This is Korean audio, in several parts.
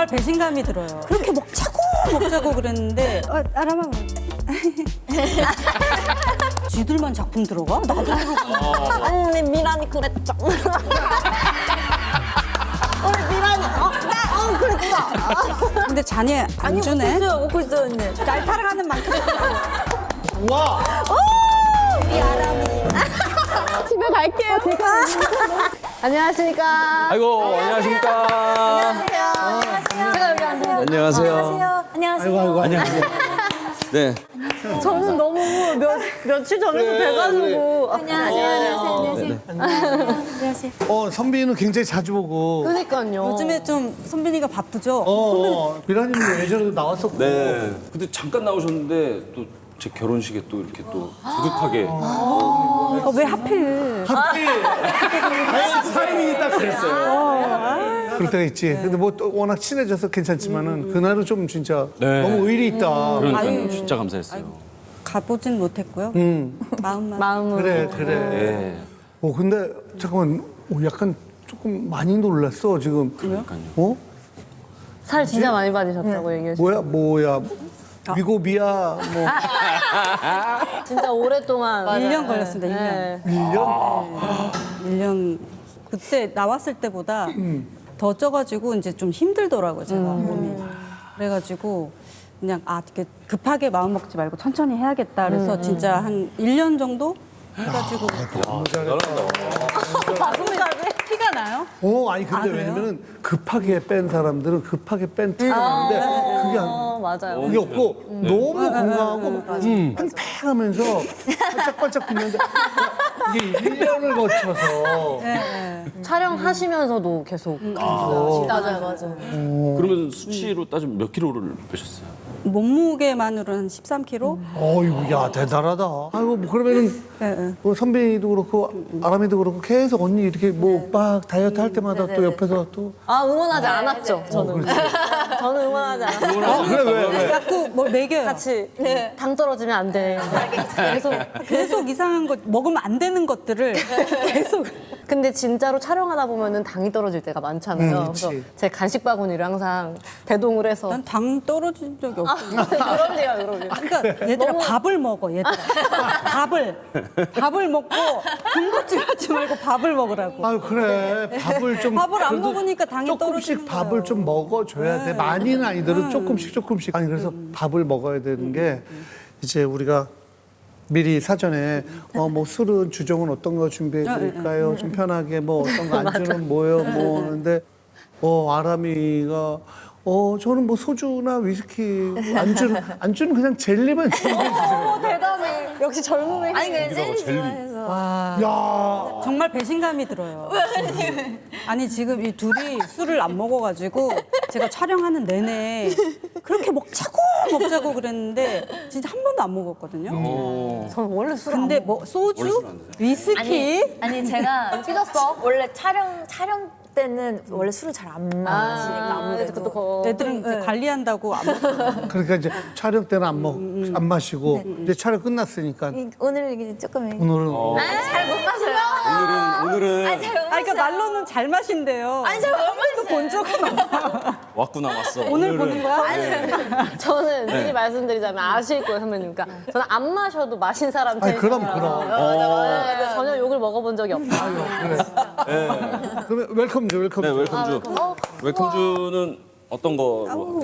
정말 배신감이 들어요. 그렇게 먹자고 그랬는데 아람아 쥐들만 작품 들어가? 나도 들어가. 언니 미란이 그랬죠. 우리 미란이 그랬어. 근데 잔이 안 주네. 먹고 있어요 언니. 날 사랑하는 만큼. 와. 우리 아람이. 집에 갈게요. 안녕하십니까. 아이고, 안녕하십니까. 제가 여기 앉아요. 안녕하세요. 안녕하세요. 아이고 안녕하세요. 네. 저는 너무 며칠 전에도 뵈가지고. 안녕하세요. 선비는 굉장히 자주 보고. 그러니까요. 요즘에 좀 선빈이가 바쁘죠? 미라님도 예전에도 나왔었고. 네. 근데 잠깐 나오셨는데 또 제 결혼식에 또 이렇게 또 두둑하게. 그러니까 왜 하필? 하필 타이밍이 딱 그랬어요. 그럴 때가 있지. 근데 뭐 또 워낙 친해져서 괜찮지만은 그날은 좀 진짜 네. 너무 의리 있다. 그러니까요. 진짜 감사했어요. 가보진 못했고요. 마음만. 마음으로. 그래. 네. 근데 잠깐만, 약간 조금 많이 놀랐어 지금. 그러니까요. 살 진짜 많이 받으셨다고 얘기하시죠. 뭐야. 위고비야 뭐 진짜 오랫동안. 1년 걸렸습니다, 1년. 네. 1년? 1년. 그때 나왔을 때보다 더 쪄가지고 이제 좀 힘들더라고요, 제가 몸이. 그래가지고 그냥 이렇게 급하게 마음 먹지 말고 천천히 해야겠다. 그래서 진짜 한 1년 정도 해가지고. 티가 나요? 아니 근데 그래요? 왜냐면은 급하게 뺀 사람들은 급하게 뺀 티가 나는데 그게 맞아요. 그게 없고 너무 건강하고 팽팽하면서 반짝반짝 빛나는데 이게 1년을 거쳐서 촬영하시면서도 계속. 맞아요. 그러면 수치로 따지면 몇 킬로를 빼셨어요? 몸무게만으로는 한 13kg? 어이구 야 대단하다. 아이고 뭐 그러면은 네. 뭐 선배도 그렇고 아람이도 그렇고 계속 언니 이렇게 뭐 막 다이어트 할 때마다 또 옆에서 또 응원하지 않았죠, 저는. 저는 응원하지 않았어요. 그래 왜? 자꾸 뭘 먹여요. 같이 당 떨어지면 안 돼. 계속 이상한 것, 먹으면 안 되는 것들을 계속. 근데 진짜로 촬영하다 보면은 당이 떨어질 때가 많잖아요. 그치. 그래서 제 간식 바구니를 항상 배동을 해서. 난 당 떨어진 적이 없어. 그런데요, 그러면. 그러니까 얘들아 밥을 먹어, 얘들아. 밥을 먹고 군것질 하지 말고 밥을 먹으라고. 아유 그래 밥을 좀 밥을 안 그래도 먹으니까 당이 조금씩 떨어지는 밥을 거예요. 좀 먹어줘야 돼. 많이는 아니더라도 조금씩. 아니 그래서 밥을 먹어야 되는 게 이제 우리가 미리 사전에 뭐 술은 주종은 어떤 거 준비해 드릴까요? 좀 편하게 뭐 어떤 거 안주는 뭐요? 뭐 하는데 아람이가 저는 뭐 소주나 위스키 안주는 그냥 젤리만 준비해 주세요. 대단해. 역시 젊음의 힘. 아니 그냥 젤리 좋아해서 야 정말 배신감이 들어요. 아니 지금 이 둘이 술을 안 먹어가지고 제가 촬영하는 내내 그렇게 먹자고 그랬는데 진짜 한 번도 안 먹었거든요. 저는 원래 술을 근데 뭐 원래 소주, 술안 드세요? 위스키 아니 제가 삐졌어? 원래 촬영 때는 원래 술을 잘 안 마시니까 아무래도 애들은 이제 관리한다고 안 먹어요. 그러니까 이제 촬영 때는 안 마시고 이제 촬영 끝났으니까 오늘 이게 조금 오늘은 잘 못 마셔요. 오늘은 아니 잘못 그러니까 말로는 잘 마신대요. 아니 잘못 마셔요. 본 적은 없어. 왔구나 왔어. 오늘 보는 거야? 저는 미리 말씀드리자면 아실 거예요, 선배님. 그러니까 저는 안 마셔도 마신 사람 아니 그럼 네, 전혀 욕을 먹어본 적이 없다. 그러면 웰컴 네, 웰컴 웰컴주. 웰컴주는 어떤 거? 뭐.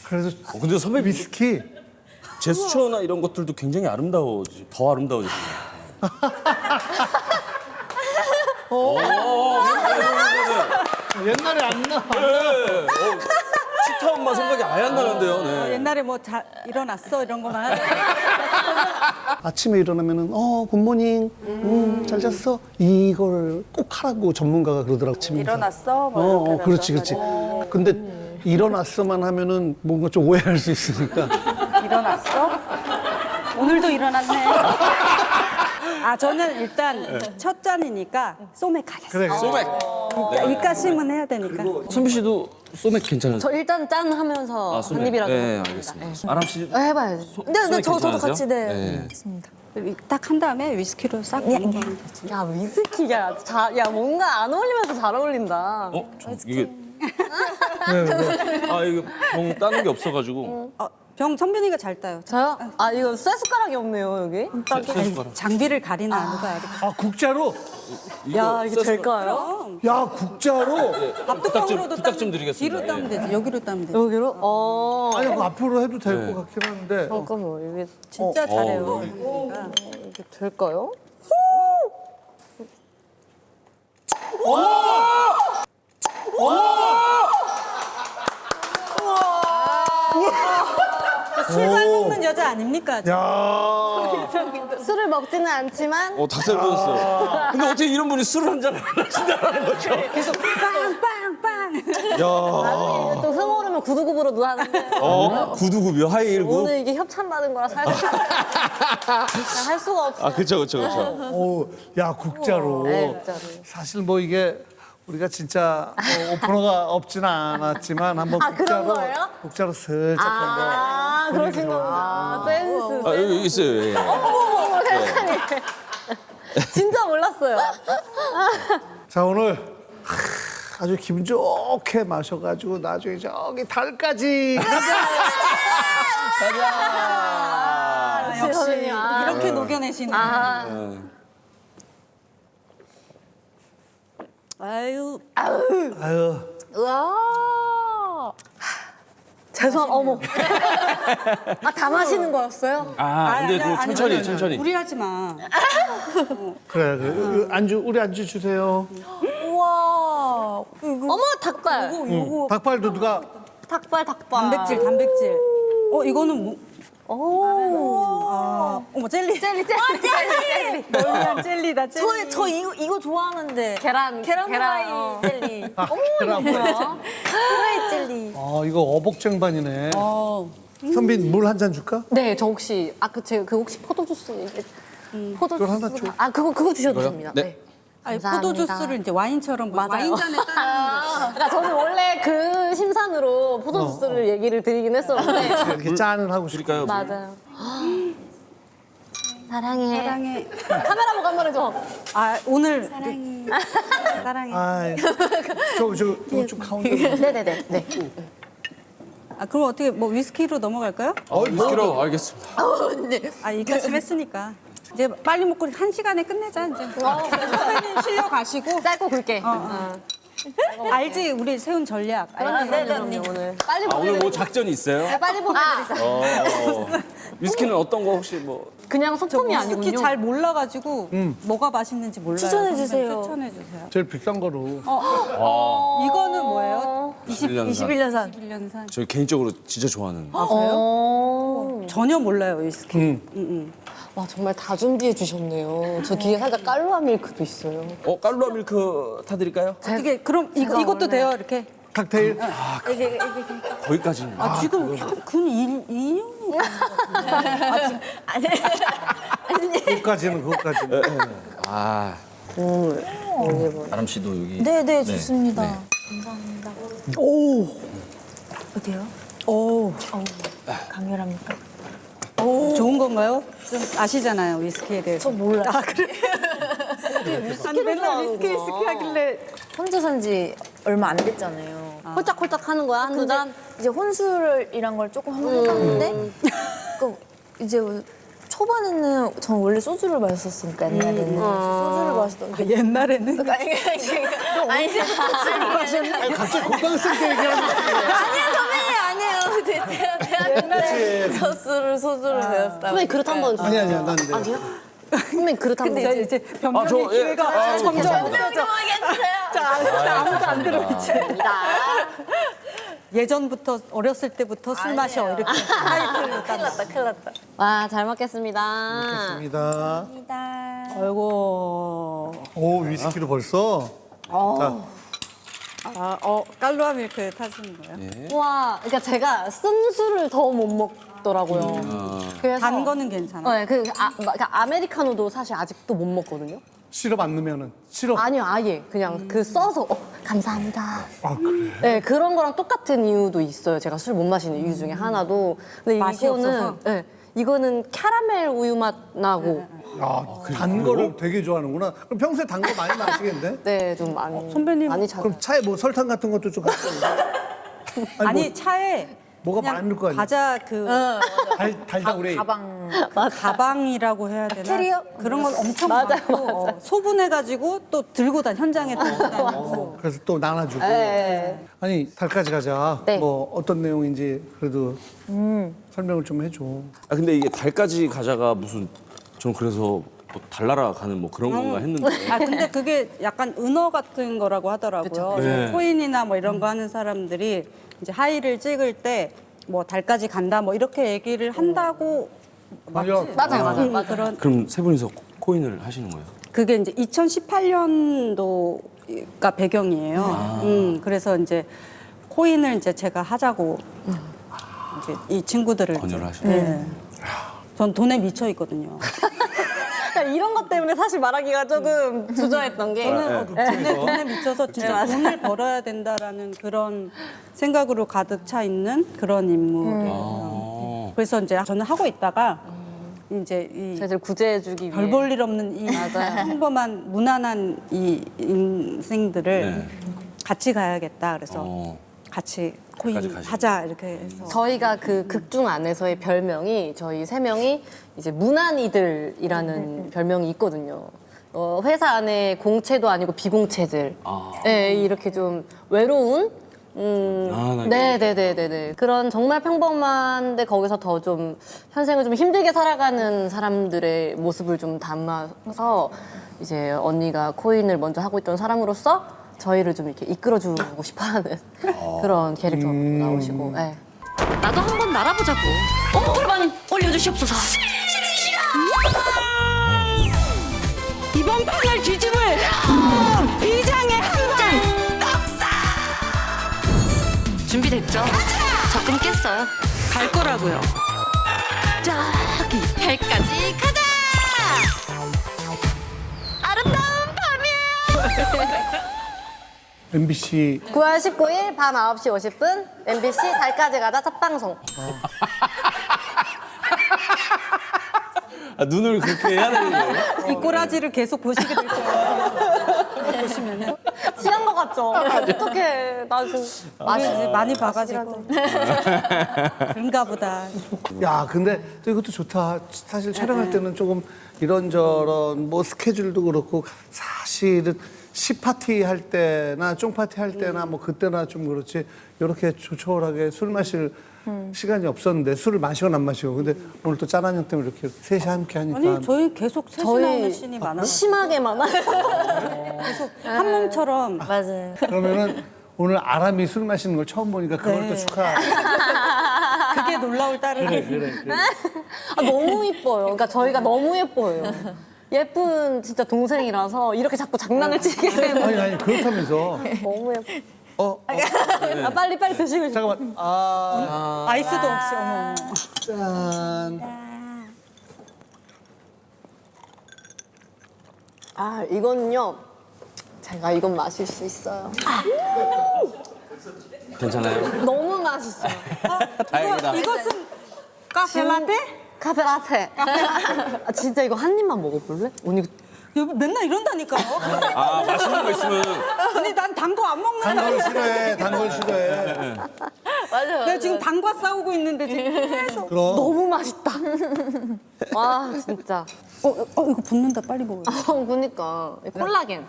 그래서 근데 선배 위스키 제스처나 이런 것들도 굉장히 더 아름다워졌어요. 옛날에 안 나. 치타 엄마 생각이 아예 안 나는데요. 네. 옛날에 뭐 일어났어 이런 거만 하는데 아침에 일어나면은 굿모닝 잘 잤어 이걸 꼭 하라고 전문가가 그러더라고. 아침에 일어났어? 뭐 이렇게 그렇지. 근데 일어났어만 하면은 뭔가 좀 오해할 수 있으니까. 일어났어? 오늘도 일어났네. 저는 일단 첫 잔이니까 소맥 가겠습니다. 그래. 소맥. 입가심은 해야 되니까. 선비 씨도 소맥 괜찮으세요? 저 일단 짠 하면서 한 입이라도. 네, 알겠습니다. 아람 씨. 해봐야지. 네, 저도 괜찮으세요? 같이 네. 했습니다. 딱 한 다음에 위스키로 싹 먹으면 되지. 야, 위스키가 야 뭔가 안 어울리면서 잘 어울린다. 이게 아 이거 병 따는 게 없어가지고. 병 선배님가 잘 따요. 저요? 아 이거 쇠 숟가락이 없네요 여기. 쇠숟가락. 장비를 가리나 누가 이렇게. 아 국자로? 야 이게 쇠숟가락. 될까요? 야 국자로? 밥뚜껑으로도 부탁 좀 드리겠습니다. 뒤로 따면 되지. 여기로 따면 되지. 여기로? 어. 아니 그 앞으로 해도 될 것 같긴 한데. 잠깐만 이게 진짜 잘해요. 네. 선배님가. 이게 될까요? 술 잘 먹는 여자 아닙니까? 야. 술을 먹지는 않지만 닭살 돋았어요. 근데 어떻게 이런 분이 술을 한 잔 안 하신다는 거죠? 계속 빵빵빵. 나중에 이제 또 흥오르면 구두굽으로도 하는데 구두굽이요? 하이힐구? 오늘 이게 협찬 받은 거라 살짝 할 수가 없어. 아 그쵸. 야 국자로. 네, 국자로. 사실 뭐 이게 우리가 진짜 오프너가 없지는 않았지만 한번 아, 그런 국자로 거예요? 국자로 슬쩍 한번. 아 그러신 거구나. 센스. 아 여기 있어요. 예. 어머 세상에. 진짜 몰랐어요. 자 오늘 아주 기분 좋게 마셔가지고 나중에 저기 달까지 역시 선생님. 이렇게 녹여내시는. 아유. 아유 우와. 죄송 어머. 아 다 마시는 거였어요? 근데 그 천천히. 무리하지 마. 그래 그 안주 우리 안주 주세요. 우와. 어머 닭발. 닭발도 누가 닭발. 단백질. 이거는 뭐? 오. 어머 젤리. 젤리. 널리한 젤리다. 젤리. 저 이거 좋아하는데. 계란 후라이 어. 젤리. 계란 후라이 jel리. 아 이거 어복쟁반이네. 선빈 물 한 잔 줄까? 네, 저 혹시 제가 그 혹시 포도주스 포도주스 그걸 하나 줘. 그거 드셔도 이거요? 됩니다. 네. 네. 아니, 감사합니다. 포도주스를 이제 와인처럼 맞아요. 와인잔에 따는 그러니까 저는 원래 그 심산으로 포도주스를 얘기를 드리긴 했었는데 이렇게 짠을 하고 싶을까요? 맞아요. 사랑해. 사랑해. 카메라 보고 한 번 해줘. 오늘 사랑해. 사랑해. 아, 좀 가운데. 네네네. 네. 그럼 어떻게 뭐 위스키로 넘어갈까요? 위스키로 알겠습니다. 이까지 했으니까 이제 빨리 먹고 1시간에 끝내자 이제. 선배님 실려 가시고. 짧고 굵게. 알지 우리 세운 전략. 알지? 네, 오늘 빨리 오늘 보내드릴게요. 뭐 작전이 있어요? 빨리 보내드리자. 위스키는 어떤 거 혹시 뭐? 그냥 소품이 위스키 아니군요. 잘 몰라가지고 뭐가 맛있는지 몰라요. 추천해 주세요. 선배님 추천해 주세요. 제일 비싼 거로. 이거는 뭐예요? 21년산. 21년산. 저 개인적으로 진짜 좋아하는. 전혀 몰라요 위스키. 와 정말 다 준비해 주셨네요. 저 뒤에 살짝 깔루아 밀크도 있어요. 깔루아 밀크 타드릴까요? 어떻게 그럼 이것도 돼요 이렇게? 칵테일. 거기까지는. 지금 근 2년이 그것까지는. 아람 씨도 여기. 네, 좋습니다. 감사합니다. 어때요? 강렬합니까? 좋은 건가요? 좀 아시잖아요 위스키에 대해서. 저 몰라요. 아니 맨날 위스키 하길래 혼자 산 지 얼마 안 됐잖아요. 홀짝홀짝 하는 거야 한두 근데 잔? 이제 혼술이란 걸 조금 한번 해봤는데 그 이제 초반에는 전 원래 소주를 마셨었으니까 옛날에는 소주를 마시던 게 옛날에는 아니 갑자기 건강스럽게 얘기하는 거 아니에요 선배님 아니에요 대학교 때 소주를 배웠다 선배님 그릇 한번 주세요. 아니야, 난 돼. 아니요? 선배님 그릇 한번 근데 이제 변명의 기회가 점점 없어져. 아무도 안 들어 이제. 예전부터 어렸을 때부터 술 마셔 이렇게 타이틀로 따. 큰일 났다 와, 잘 먹겠습니다. 있습니다. 아이고. 오 위스키로 벌써. 자, 깔루아 밀크 타시는 거예요? 와, 그러니까 제가 쓴 술을 더 못 먹더라고요. 그래서 단 거는 괜찮아. 네, 그러니까 아메리카노도 사실 아직도 못 먹거든요. 시럽 안 넣으면은 시럽. 아니요, 아예 그냥 그 써서 감사합니다. 아 그래. 네, 그런 거랑 똑같은 이유도 있어요. 제가 술 못 마시는 이유 중에 하나도. 근데 맛이 없어서? 네, 이거는 캐러멜 우유 맛 나고. 단 거를 되게 좋아하는구나. 그럼 평소에 단 거 많이 마시겠는데? 네, 좀 많이. 선배님. 많이 자. 그럼 차에 뭐 설탕 같은 것도 좀 갖고. 아니 차에 뭐가 그냥 많을 거 아니야. 과자 그 달다구리. 가방 가방이라고 해야 되나? 캐리어? 그런 건 엄청 많고 소분해가지고 또 들고 현장에 들고 다니고. 그래서 또 나눠주고. 네. 아니 달까지 가자. 네. 뭐 어떤 내용인지 그래도 설명을 좀 해줘. 아 근데 이게 달까지 가자가 무슨 저는 그래서 뭐 달나라 가는 뭐 그런 건가 했는데 아 근데 그게 약간 은어 같은 거라고 하더라고요. 네. 코인이나 뭐 이런 거 하는 사람들이 이제 하이를 찍을 때 뭐 달까지 간다 뭐 이렇게 얘기를 한다고 맞아. 맞아요. 그런 그럼 세 분이서 코인을 하시는 거예요? 그게 이제 2018년도가 배경이에요. 그래서 이제 코인을 이제 제가 하자고 이제 이 친구들을 권유를 이제, 하시는 네. 전 돈에 미쳐 있거든요. 이런 것 때문에 사실 말하기가 조금 주저했던 게 돈에 미쳐서 진짜 돈을 벌어야 된다라는 그런 생각으로 가득 차 있는 그런 인물이에요. 그래서 이제 저는 하고 있다가 이제 이 저희들 구제해주기 위해 별 볼 일 없는 이 평범한 무난한 이 인생들을 네. 같이 가야겠다. 그래서 같이 코인 끝까지 가시고. 하자 이렇게 해서 저희가 그 극중 안에서의 별명이 저희 세 명이 이제 무난이들이라는 별명이 있거든요. 회사 안에 공채도 아니고 비공채들. 네, 이렇게 좀 외로운. 네네네네네. 그런 정말 평범한데 거기서 더 좀 현생을 좀 힘들게 살아가는 사람들의 모습을 좀 담아서 이제 언니가 코인을 먼저 하고 있던 사람으로서 저희를 좀 이렇게 이끌어주고 싶어하는 그런 캐릭터로 나오시고. 네. 나도 한번 날아보자고. 그만 올려주시옵소서. 이번 판을 뒤집을 비장의 한장 떡사. 준비됐죠? 적금 깼어요. 갈 거라고요. 저기 별까지 가자. 아름다운 밤이에요. MBC 9월 19일 밤 9시 50분 MBC 달까지 가자 첫 방송. 아, 눈을 그렇게 해야 되는 거예요? 이 꼬라지를 계속 보시게 될 거예요. 보시면은 취한 것 같죠? 어떡해. 나 지금 이제 많이 봐가지고 그런가 보다. 야, 근데 또 이것도 좋다. 사실 촬영할 때는 조금 이런저런 뭐 스케줄도 그렇고 사실은 시파티 할 때나 쫑파티 할 때나 뭐 그때나 좀 그렇지 이렇게 조촐하게 술 마실 시간이 없었는데 술을 마시건 안 마시고 근데 오늘 또 짠한 형 때문에 이렇게 셋이 함께 하니까 아니 저희 계속 셋이 나오는 씬이 많아요. 심하게 많아요. 계속 한 몸처럼 맞아요. 그러면은 오늘 아람이 술 마시는 걸 처음 보니까 그걸 또 축하. 그게 놀라울 따르니. 그래. 아, 너무 이뻐요. 그러니까 저희가 너무 예뻐요. 예쁜 진짜 동생이라서 이렇게 자꾸 장난을 치게 되면 아니 그렇다면서 너무 예뻐. 아, 빨리 드시고 싶어. 잠깐만 아이스도 없이 어머. 짠. 아, 이거는요. 제가 이건 마실 수 있어요. 괜찮아요? 너무 맛있어요. 다행이다. 이것은 카페라떼? 카페라테. 아, 진짜 이거 한 입만 먹어볼래? 언니 여기 맨날 이런다니까요. 아 맛있는 거 있으면 아니 난 단 거 안 먹는 단 거야. 걸 싫어해. 단 걸 싫어해. 맞아요. 내가 지금 단과 싸우고 있는데 지금 계속. 그럼 너무 맛있다. 와, 진짜. 이거 붓는다 빨리 먹어. 그니까. 콜라겐.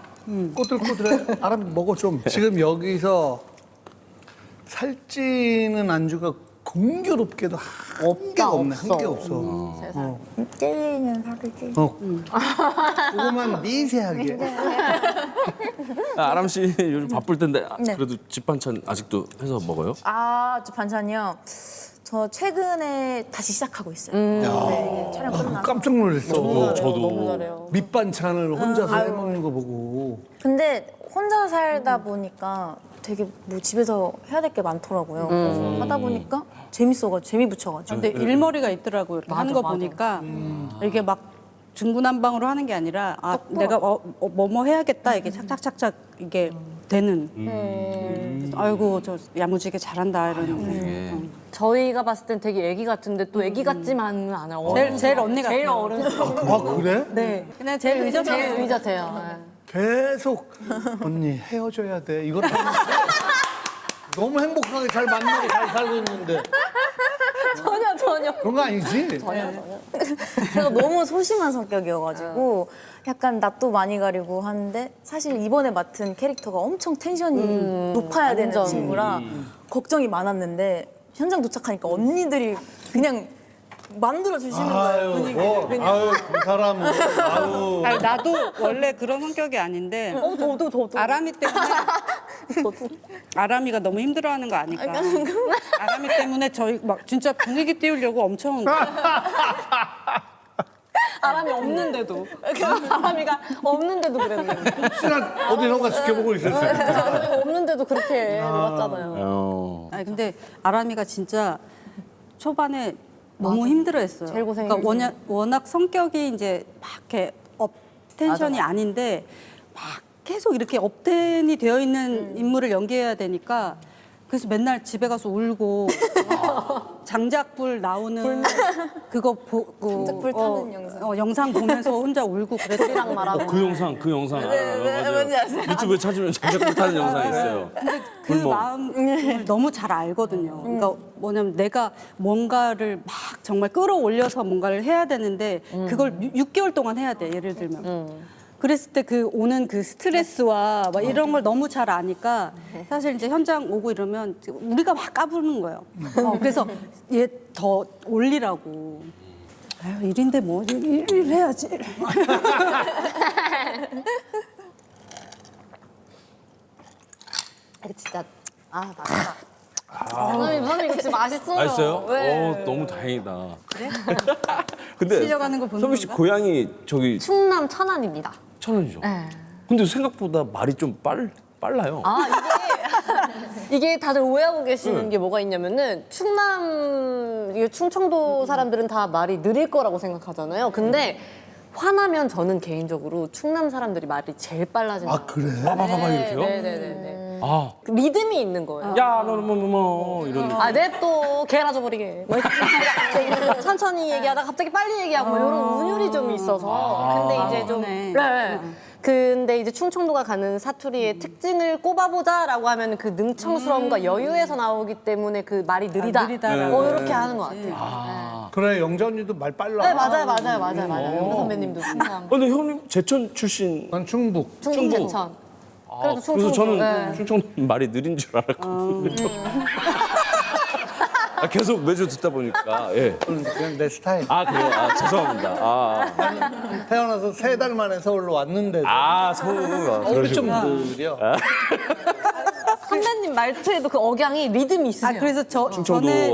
꼬들꼬들해. 아람 먹어 좀. 지금 여기서 살찌는 안주가 공교롭게도 한 개가 없네. 한 개 없어. 세상에. 찔리는 사르지. 그거만 미세하게. 아, 아람 씨 요즘 바쁠 텐데 네. 그래도 집 반찬 아직도 해서 먹어요? 저 반찬이요. 저 최근에 다시 시작하고 있어요. 네, 이게 촬영 끝나서. 깜짝 놀랐어. 너무 잘해요. 밑반찬을 혼자서 해먹는 거 보고. 근데 혼자 살다 보니까 되게 뭐 집에서 해야 될 게 많더라고요. 그래서 하다 보니까 재밌어가지고 재미 붙여가지고. 근데 일머리가 있더라고요. 이렇게 하는 거 보니까 이게 막 중구난방으로 하는 게 아니라 내가 뭐뭐 해야겠다 이게 착착착착 이게 되는. 그래서 아이고 저 야무지게 잘한다 이러는데. 저희가 봤을 땐 되게 애기 같은데 또 애기 같지만은 않아요. 제일 언니 제일 같아요. 어른. 그래? 네. 그냥 제일 의젓해요. 제일 의젓해요. 계속 언니 헤어져야 돼. 이것도 너무 행복하게 잘 만나고 잘 살고 있는데 전혀. 그런 거 아니지? 제가 너무 소심한 성격이어가지고 약간 낯도 많이 가리고 하는데 사실 이번에 맡은 캐릭터가 엄청 텐션이 높아야 되는 완전. 친구라 걱정이 많았는데 현장 도착하니까 언니들이 그냥 만들어 주시는 거예요 분위기를. 그냥. 아유 그 사람 아유 아니, 나도 원래 그런 성격이 아닌데 저도. 아람이 때문에 아람이가 너무 힘들어하는 거 아니까 아람이 때문에 저희 막 진짜 분위기 띄우려고 엄청 아람이 없는데도. 아람이가 없는데도 그랬네. 혹시나 어디선가 지켜보고 있었어요. 아람이가 없는데도 그렇게 놀았잖아요. 아니 근데 아람이가 진짜 초반에 너무 힘들어했어요. 제일 고생했어요. 그러니까 워낙 성격이 이제 막 이렇게 업 텐션이 맞아. 아닌데 막 계속 이렇게 업텐이 되어 있는 인물을 연기해야 되니까 그래서 맨날 집에 가서 울고 장작불 나오는 그거 보고 장작불 타는 영상. 영상 보면서 혼자 울고 그랬더라고. 말하고. 그 영상 맞아요. 뭔지 아세요? 유튜브에 찾으면 장작 타는 영상이 있어요. 그 불멍. 마음을 너무 잘 알거든요. 그러니까 뭐냐면 내가 뭔가를 막 정말 끌어올려서 뭔가를 해야 되는데 그걸 6개월 동안 해야 돼. 예를 들면. 그랬을 때 그 오는 그 스트레스와 막 이런 걸 너무 잘 아니까 사실 이제 현장 오고 이러면 우리가 막 까부는 거예요. 그래서 얘 더 올리라고. 아유, 일인데 뭐 일 해야지. 이거 진짜 맛있다. 선생님 이거 진짜 맛있어요. 맛있어요? 네. 너무 다행이다. 근데 실려가는 거 보는 선미 씨 건가? 고향이 저기 충남 천안입니다. 천안이죠. 네. 근데 생각보다 말이 좀 빨라요. 아 이게 다들 오해하고 계시는 게 뭐가 있냐면은 이게 충청도 사람들은 다 말이 느릴 거라고 생각하잖아요. 근데 화나면 저는 개인적으로 충남 사람들이 말이 제일 빨라집니다. 아 그래? 봐봐 이렇게요? 네네네. 아, 그 리듬이 있는 거예요. 야, 너는 뭐 이런. 아, 냅또 개라져 버리게. 뭐 이렇게 천천히 얘기하다가 갑자기 빨리 얘기하고 이런 운율이 좀 있어서. 근데 이제 좀. 그러네. 네. 근데 이제 충청도가 가는 사투리의 특징을 꼽아보자라고 하면 그 능청스러움과 여유에서 나오기 때문에 그 말이 느리다. 느리다라고. 이렇게 하는 것 같아요. 그래 영자 언니도 말 빨라. 네, 맞아요. 영자 선배님도 비슷한. 근데 형님 제천 출신. 난 충북. 충북 제천. 그래도 충청도. 그래서 저는 네. 충청도 말이 느린 줄 알았거든요. 아, 계속 매주 듣다 보니까 예. 그냥 내 스타일. 아 그래요? 아 죄송합니다. 태어나서 3달 만에 서울로 왔는데도 서울가 우리 좀 느려. 선배님 말투에도 그 억양이 리듬이 있으세요. 그래서 충청도, 전에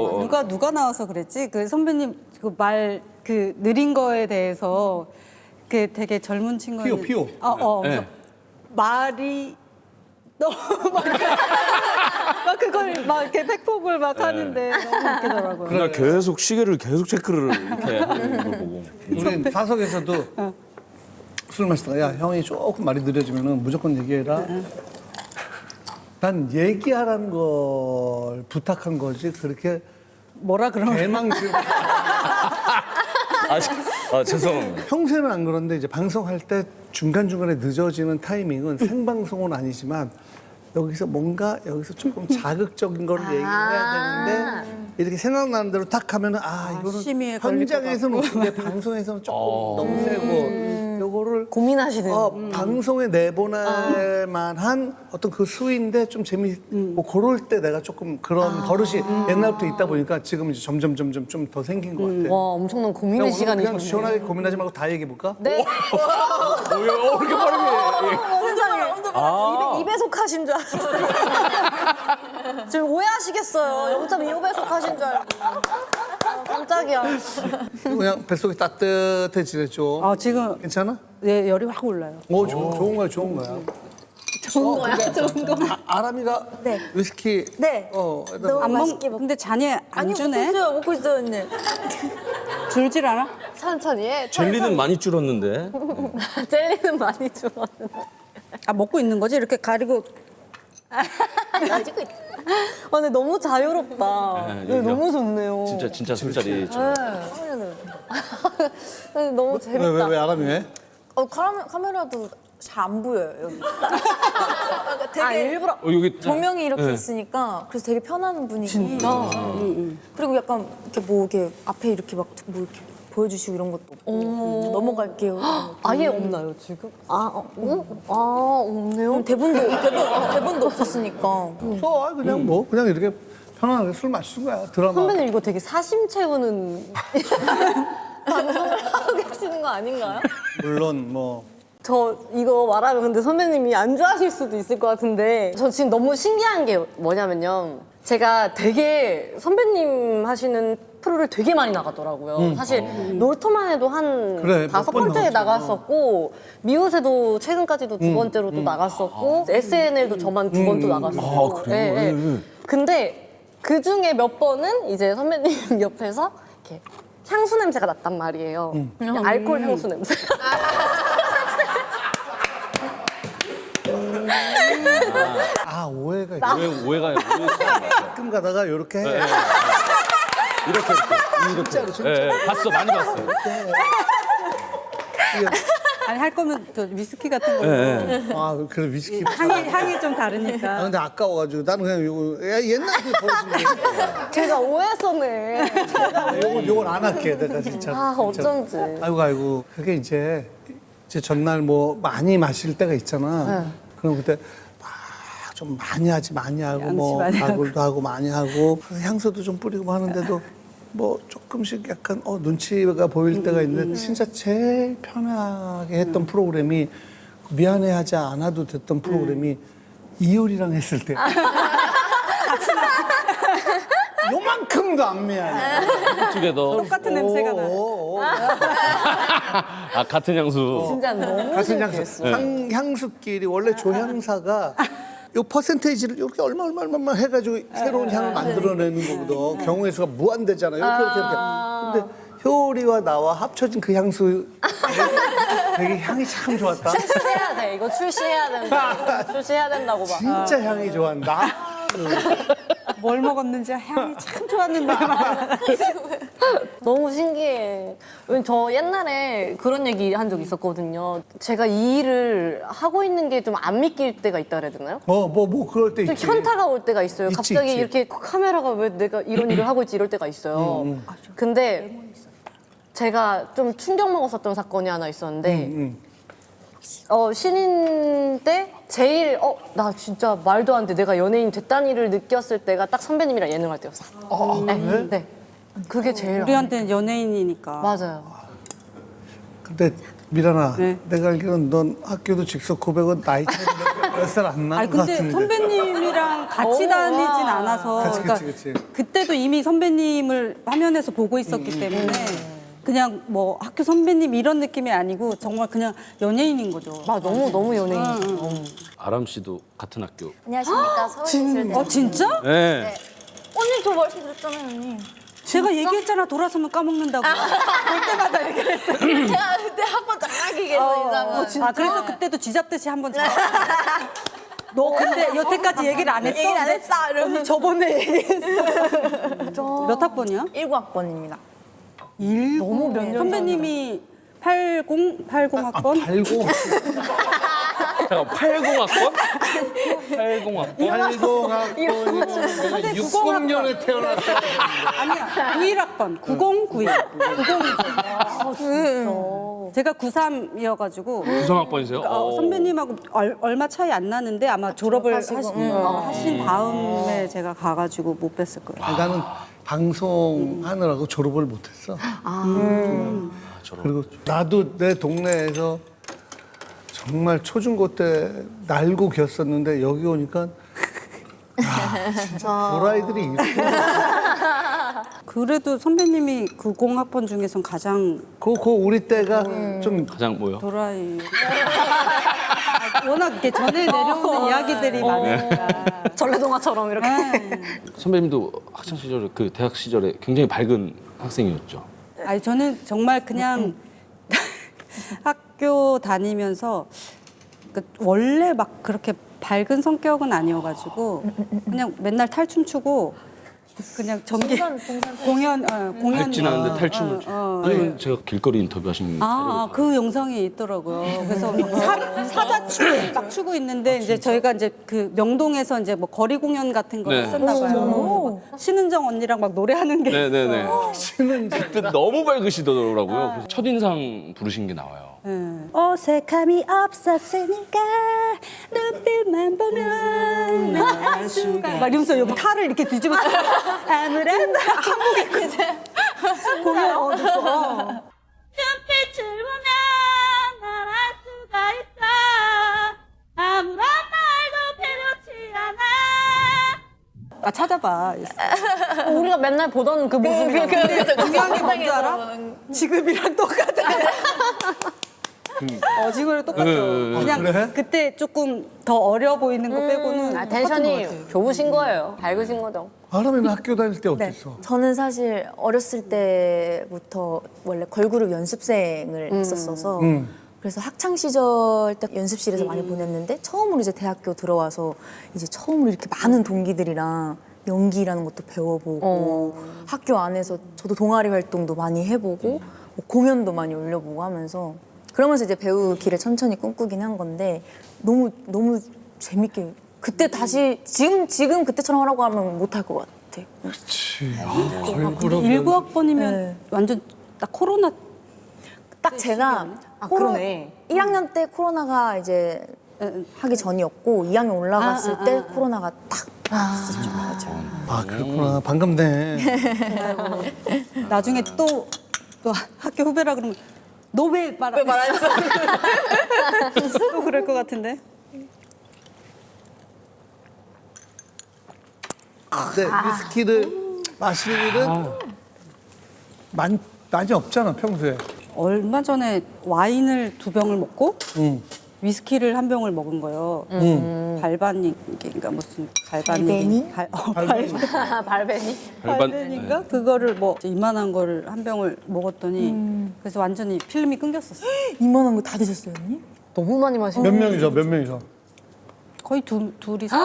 누가 나와서 그랬지? 그 선배님 그 말 그 느린 거에 대해서 그 되게 젊은 친구는 피오. 그래서 네. 말이 너무 막 그걸 막 이렇게 팩폭을 막 하는데 너무 웃기더라고요. 그날 계속 시계를 계속 체크를 이렇게 하는 걸 보고. 우리 사석에서도 술 마시다가 야 형이 조금 말이 느려지면은 무조건 얘기해라. 난 얘기하라는 걸 부탁한 거지 그렇게 뭐라 그러면 대망치. 죄송합니다. 평소에는 안 그런데 이제 방송할 때 중간중간에 늦어지는 타이밍은 생방송은 아니지만 여기서 뭔가 여기서 조금 자극적인 거를 얘기해야 되는데 이렇게 생각나는 대로 탁 하면은 이거는 심의에 걸릴 현장에서는 웃긴데 방송에서는 조금 너무 세고 요거를 고민하시는. 방송에 내보낼 만한 어떤 그 수위인데 좀 뭐 그럴 때 내가 조금 그런 버릇이 옛날부터 있다 보니까 지금 이제 점점 좀 더 생긴 것 같아. 와, 엄청난 고민의 그냥 오늘 시간이 그냥 셨네요. 시원하게 고민하지 말고 다 얘기해 볼까? 네. 이렇게 빠르게. 세상에. 2배속 하신 줄 알았어요. 지금 오해하시겠어요. 0.25배속 하신 줄 알고. 깜짝이야. 그냥 뱃속이 따뜻해지네 좀. 지금 괜찮아? 네, 열이 확 올라요. 좋은 거야, 좋은 거야. 좋은 거야, 좋은 거. 아람이가 네. 위스키. 네. 일단 너무 안 맛있게 근데 잔이 안 아니 주네. 먹고 있어요 언니. 줄질 않아? 천천히 해. 젤리는 많이 줄었는데. 젤리는 많이 줄었는데. 먹고 있는 거지? 이렇게 가리고 근데 너무 자유롭다. 네, 너무 좋네요. 진짜 술자리. 너무 재밌다. 왜 아람이 왜? 카메라도 잘 안 보여요 여기. 되게 되게 일부러 여기 조명이 이렇게 네. 있으니까 그래서 되게 편한 분위기. 진짜. 그리고 약간 이렇게 뭐 이렇게 앞에 이렇게 막 뭐 이렇게 보여주시고 이런 것도 없고 넘어갈게요. 아예 없나요 지금? 없네요. 대본도 없었으니까. 그래서 그냥 뭐 그냥 이렇게 편안하게 술 마시는 거야. 드라마. 선배님 이거 되게 사심 채우는 방송을 하고 계시는 거 아닌가요? 물론 뭐 저 이거 말하면 근데 선배님이 안 좋아하실 수도 있을 것 같은데 저 지금 너무 신기한 게 뭐냐면요. 제가 되게 선배님 하시는 프로를 되게 많이 나가더라고요. 사실 놀토만 해도 한 그래, 다섯 몇 번 번째 나갔죠. 나갔었고 미우새도 최근까지도 두 번째로 또 나갔었고 SNL도 저만 두 번 또 나갔었고. 아, 그래요? 예, 예. 예. 근데 그 중에 몇 번은 이제 선배님 옆에서 이렇게 향수 냄새가 났단 말이에요. 알코올 향수 냄새. 아 오해가 있고 오해가 가끔 가다가 이렇게 해. 이렇게 진짜로 진짜. 봤어 많이 봤어요. 아니 할 거면 저 위스키 같은 거 아 그래 위스키. 향이 좀 아 다르니까. 근데 아까워가지고 나는 그냥 요거 야, 옛날에 버려진 거. 제가 오해했었네. 요건 안 할게 내가 진짜. 아, 진짜. 어쩐지. 아이고 그게 이제 전날 뭐 많이 마실 때가 있잖아. 그럼 그때 막 좀 많이 하고 양치 뭐 많이 하고. 가글도 하고 많이 하고 향수도 좀 뿌리고 하는데도 뭐 조금씩 약간 눈치가 보일 때가 있는데 진짜 제일 편하게 했던 프로그램이 미안해하지 않아도 됐던 프로그램이 이효리랑 했을 때. 요만큼도 안 미안해. 투게더. 똑같은 냄새가 나. 아 같은 향수. 진짜 너무 같은 향수. 신기했어. 향수끼리 원래 조향사가 요 퍼센테이지를 이렇게 얼마 해가지고 새로운 향을 만들어내는 거거든. 경우의 수가 무한대잖아요. 이렇게. 근데 효리와 나와 합쳐진 그 향수 되게 향이 참 좋았다. 출시해야 돼. 이거 출시해야 된다. 출시해야 된다고 막. 진짜 향이 좋았다. 뭘 먹었는지 향이 참 좋았는데 막. 너무 신기해. 왜냐면 저 옛날에 그런 얘기 한 적 있었거든요. 제가 이 일을 하고 있는 게 좀 안 믿길 때가 있다 그래야 되나요? 뭐 그럴 때 좀 있지. 현타가 올 때가 있어요. 있지, 갑자기 있지. 이렇게 카메라가 왜 내가 이런 일을 하고 있지 이럴 때가 있어요. 근데 제가 좀 충격 먹었었던 사건이 하나 있었는데 신인 때 제일 나 진짜 말도 안 돼. 내가 연예인 됐다는 일을 느꼈을 때가 딱 선배님이랑 예능할 때였어요. 네. 네. 그게 제일 우리한테는 연예인이니까. 맞아요. 근데 미란아, 네. 내가 알기로는 넌 학교도 직속 고백은 나이 차이 몇 살 안 나는 아니 것 근데 같은데. 선배님이랑 같이 다니진 않아서 그치. 그때도 이미 선배님을 화면에서 보고 있었기 때문에 그냥 뭐 학교 선배님 이런 느낌이 아니고 정말 그냥 연예인인 거죠. 너무 연예인. 아람 씨도 같은 학교. 안녕하십니까 서울예술대. 진짜? 네. 언니 저 말씀드렸잖아요 언니. 제가 얘기했잖아 돌아서면 까먹는다고. 볼 때마다 얘기했어요. 제가 그때 한 번 장난기겠어 이상은. 아 그래서 그때도 쥐잡듯이 한번 너 근데 여태까지 얘기를 안 했어? 얘기를 안 했어, 이러면. 언니 저번에 얘기했어. 몇 학번이야? 19학번입니다. 너무 몇 년? 선배님이 80학번? 발고 잠깐 80학번? 80학번? 80학번이면 60년에 태어났다. 아니야 91학번 9091 제가 93이어가지고 93학번이세요? 선배님하고 얼마 차이 안 나는데 아마 졸업을 하신 다음에 제가 가가지고 못 뵀을 거예요. 아, 나는 방송하느라고 졸업을 못했어. 그리고 나도 내 동네에서 정말 초중고 때 날고 기었었는데 여기 오니까 진짜 도라이들이 있구나. 그래도 선배님이 90학번 중에선 가장 그 우리 때가 좀 가장 뭐요? 도라이. 워낙 이렇게 전에 내려오는 이야기들이 많으니까. 전래동화처럼 이렇게. 선배님도 학창 시절에 그 대학 시절에 굉장히 밝은 학생이었죠. 아니 저는 정말 그냥 학교 다니면서 원래 막 그렇게 밝은 성격은 아니어가지고 그냥 맨날 탈춤 추고 그냥 전기 공연 발진하는데 탈춤을. 아니면 제가 길거리 인터뷰하신 그 영상이 있더라고요. 그래서 막 사자춤 막 추고 있는데 이제 저희가 이제 그 명동에서 이제 뭐 거리 공연 같은 거 네. 했었나 봐요. 신은정 언니랑 막 노래하는 게 네네네. 그때 너무 밝으시더라고요. 그래서 첫인상 부르신 게 나와요. 어색함이 없었으니까 눈빛만 보면 알 수가 막 이러면서 여기 탈을 이렇게 뒤집어서 아무래도 한복 입고 이제 공연 어디서 눈빛을 보면 날 알 수가 있어 아무런 말도 필요치 않아 찾아봐. 우리가 맨날 보던 그 모습이 중요한 게 뭔지 알아? 지금이랑 똑같아. 지금이랑 똑같죠. 그냥 그래? 그때 조금 더 어려 보이는 거 빼고는 텐션이 좋으신 거예요. 밝으신 거죠. 아람이는 학교 다닐 때 어땠어? 저는 사실 어렸을 때부터 원래 걸그룹 연습생을 했었어서 그래서 학창 시절 때 연습실에서 많이 보냈는데 처음으로 이제 대학교 들어와서 이제 처음으로 이렇게 많은 동기들이랑 연기라는 것도 배워보고 학교 안에서 저도 동아리 활동도 많이 해보고 뭐 공연도 많이 올려보고 하면서 그러면서 이제 배우 길을 천천히 꿈꾸긴 한 건데 너무 재밌게 그때 다시 지금 그때처럼 하라고 하면 못할 것 같아. 그렇지. 걸그룹 19학번이면 네. 완전 딱 코로나 딱 제가 그러네. 1학년 때 코로나가 이제 하기 전이었고 2학년 올라갔을 때 코로나가 딱 있었죠. 맞아요. 그렇구나. 반갑네. 나중에 또 학교 후배라 그러면 너 왜 말 안 했어? 또 그럴 것 같은데. 근데 위스키를 마시는 일은 많이 없잖아, 평소에. 얼마 전에 와인을 2병을 먹고 위스키를 1병을 먹은 거예요. 발바닉인가 무슨 발베니? 발베니? 발베니인가? 그거를 뭐 이만한 거를 1병을 먹었더니 그래서 완전히 필름이 끊겼었어요. 이만한 거 다 드셨어요, 언니? 너무 많이 마시네. 몇 명이서? 거의 둘이서